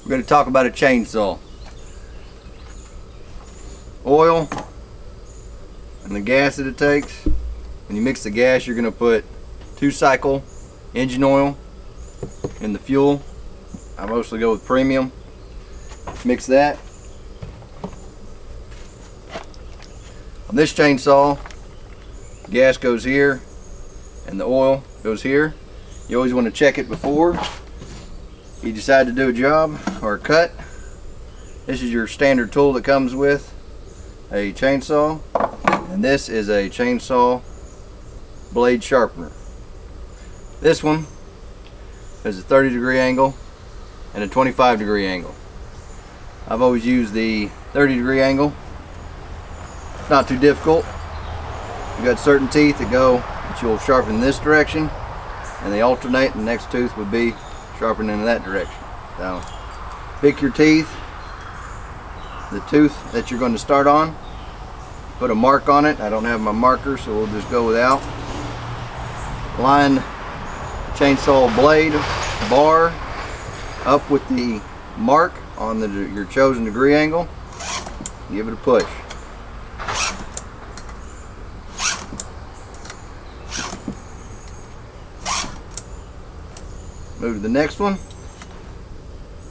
we're going to talk about a chainsaw. Oil and the gas that it takes. When you mix the gas, you're going to put 2-cycle engine oil in the fuel. I mostly go with premium. Mix that. On this chainsaw, gas goes here and the oil goes here. You always want to check it before you decide to do a job or a cut. This is your standard tool that comes with a chainsaw, and this is a chainsaw blade sharpener. This one is a 30-degree angle and a 25-degree angle. I've always used the 30-degree angle. It's not too difficult. You've got certain teeth that you'll sharpen in this direction, and they alternate, and the next tooth would be sharpened in that direction. So pick your teeth, the tooth that you're going to start on, put a mark on it. I don't have my marker, so we'll just go without. Line the chainsaw blade bar up with the mark on your chosen degree angle. Give it a push. Move to the next one.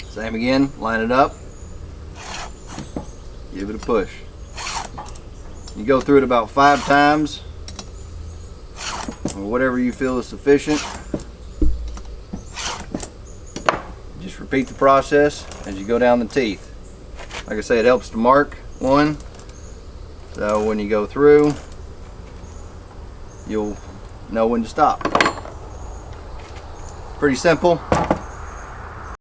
Same again, line it up. Give it a push. You go through it about 5 times, or whatever you feel is sufficient. Just repeat the process as you go down the teeth. Like I say, it helps to mark one, so when you go through, you'll know when to stop. Pretty simple.